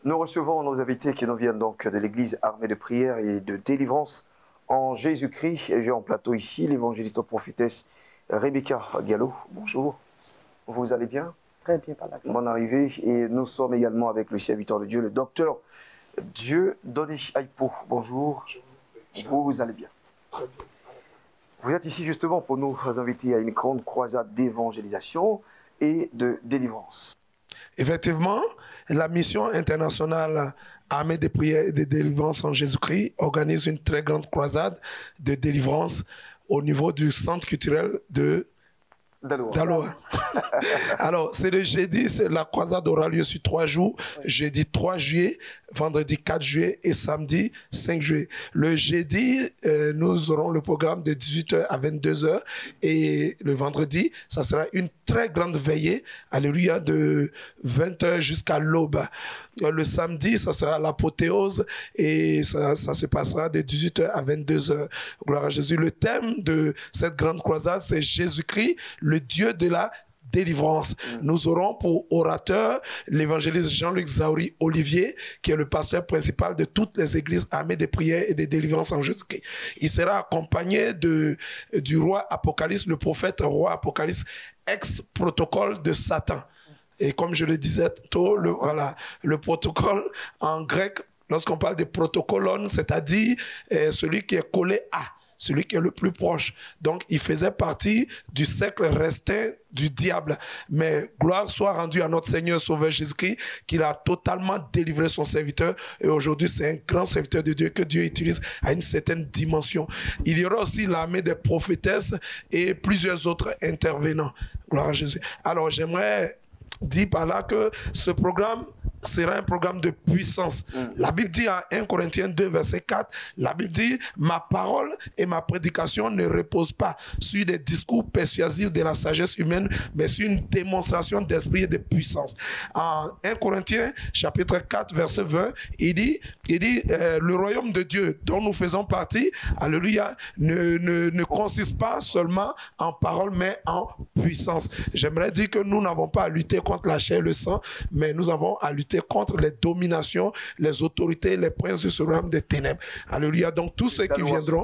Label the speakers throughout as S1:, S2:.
S1: Nous recevons nos invités qui nous viennent donc de l'église armée de prière et de délivrance en Jésus-Christ. J'ai en plateau ici l'évangéliste prophétesse Rebecca Gallo. Bonjour, vous allez bien?
S2: Très bien, par la grâce.
S1: Bonne arrivée. Et nous sommes également avec le serviteur de Dieu, le docteur Dieudonné Aipo. Bonjour, vous allez bien?
S3: Très bien.
S1: Vous êtes ici justement pour nous inviter à une grande croisade d'évangélisation et de délivrance.
S3: Effectivement, la mission internationale armée de prière et de délivrance en Jésus-Christ organise une très grande croisade de délivrance au niveau du centre culturel de Daloa. Alors, c'est le jeudi, la croisade aura lieu sur 3 jours, jeudi 3 juillet, vendredi 4 juillet et samedi 5 juillet. Le jeudi, nous aurons le programme de 18h à 22h et le vendredi, ça sera une très grande veillée, alléluia, de 20h jusqu'à l'aube. Le samedi, ça sera l'apothéose et ça se passera de 18h à 22h. Gloire à Jésus. Le thème de cette grande croisade, c'est Jésus-Christ, le Dieu de la délivrance. Nous aurons pour orateur l'évangéliste Jean-Luc Zauri Olivier, qui est le pasteur principal de toutes les églises armées de prière et de délivrance en Jésus-Christ. Il sera accompagné du roi Apocalypse, le prophète roi Apocalypse, ex-protocole de Satan. Et comme je le disais tôt, le protocole en grec, lorsqu'on parle de protocolon, c'est-à-dire celui qui est collé à, celui qui est le plus proche. Donc, il faisait partie du cercle restreint du diable. Mais gloire soit rendue à notre Seigneur Sauveur Jésus-Christ, qu'il a totalement délivré son serviteur. Et aujourd'hui, c'est un grand serviteur de Dieu que Dieu utilise à une certaine dimension. Il y aura aussi l'armée des prophétesses et plusieurs autres intervenants. Gloire à Jésus. Alors, j'aimerais dire par là que ce programme sera un programme de puissance. La Bible dit en 1 Corinthiens 2, verset 4, la Bible dit « Ma parole et ma prédication ne reposent pas sur des discours persuasifs de la sagesse humaine, mais sur une démonstration d'esprit et de puissance. » En 1 Corinthiens, chapitre 4, verset 20, il dit le royaume de Dieu dont nous faisons partie, alléluia, ne consiste pas seulement en parole, mais en puissance. J'aimerais dire que nous n'avons pas à lutter contre la chair et le sang, mais nous avons à lutter contre les dominations, les autorités, les princes de ce royaume des ténèbres. Alléluia. Donc tous ceux qui viendront,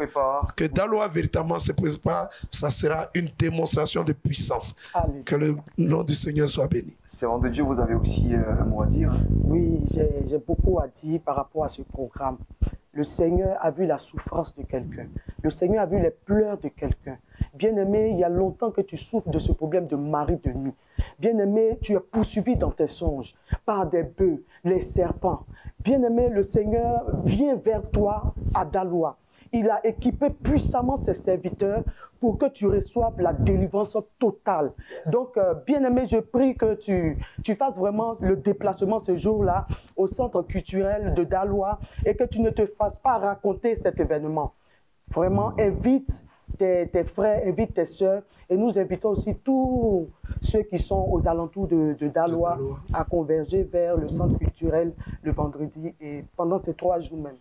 S3: que Daloa véritablement se prépare, ça sera une démonstration de puissance. Alléluia. Que le nom du Seigneur soit béni.
S1: Servant de Dieu, vous avez aussi un mot à dire?
S2: Oui, j'ai beaucoup à dire par rapport à ce programme. Le Seigneur a vu la souffrance de quelqu'un. Le Seigneur a vu les pleurs de quelqu'un. Bien-aimé, il y a longtemps que tu souffres de ce problème de mari de nuit. Bien-aimé, tu es poursuivi dans tes songes par des bœufs, les serpents. Bien-aimé, le Seigneur vient vers toi à Daloa. Il a équipé puissamment ses serviteurs pour que tu reçoives la délivrance totale. Donc, bien-aimé, je prie que tu fasses vraiment le déplacement ce jour-là au centre culturel de Daloa et que tu ne te fasses pas raconter cet événement. Vraiment, invite tes frères, invite tes sœurs et nous invitons aussi tous ceux qui sont aux alentours de Daloa à converger vers le centre culturel le vendredi et pendant ces 3 jours même.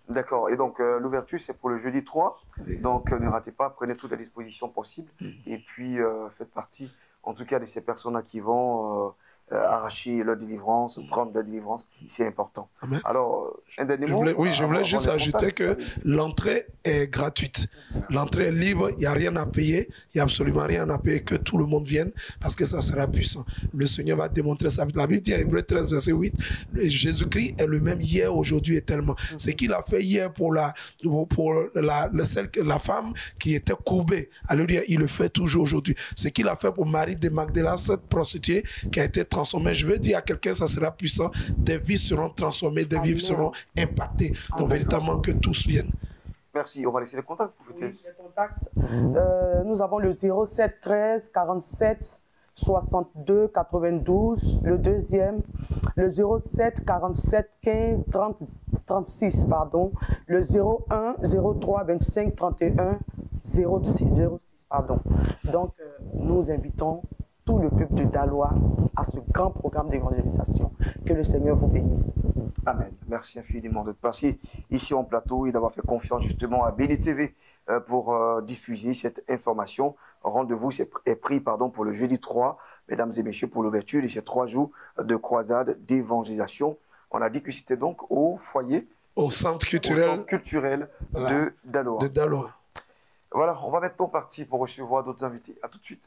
S1: D'accord. Et donc, l'ouverture, c'est pour le jeudi 3. Donc, ne ratez pas, prenez toutes les dispositions possibles. Et puis, faites partie, en tout cas, de ces personnes-là qui vont arracher leur délivrance, prendre leur délivrance. C'est important.
S3: Amen.
S1: Alors, un dernier mot.
S3: Je voulais juste ajouter que l'entrée est gratuite. L'entrée est libre, il n'y a rien à payer. Il n'y a absolument rien à payer, que tout le monde vienne, parce que ça sera puissant. Le Seigneur va démontrer ça. La Bible dit en Hébreux 13, verset 8, Jésus-Christ est le même hier, aujourd'hui et tellement. Ce qu'il a fait hier pour la femme qui était courbée, alléluia, il le fait toujours aujourd'hui. Ce qu'il a fait pour Marie de Magdala, cette prostituée qui a été transformée, je veux dire à quelqu'un, ça sera puissant. Des vies seront transformées, des vies seront impactées. Donc, véritablement, que tous viennent.
S1: Merci. On va laisser les contacts.
S2: Oui, les contacts. Nous avons le 07 13 47 62 92, le deuxième, le 07 47 15 30 36, pardon, le 01 03 25 31 06, pardon. Donc, nous invitons tout le peuple de Daloa à ce grand programme d'évangélisation. Que le Seigneur vous bénisse.
S1: Amen. Merci infiniment d'être passé ici en plateau et d'avoir fait confiance justement à BNTV pour diffuser cette information. Rendez-vous est pris pour le jeudi 3, mesdames et messieurs, pour l'ouverture de ces 3 jours de croisade d'évangélisation On a dit que c'était donc au foyer,
S3: au centre culturel,
S1: de Daloa.
S3: Daloa.
S1: Voilà, on va maintenant partir pour recevoir d'autres invités. À tout de suite.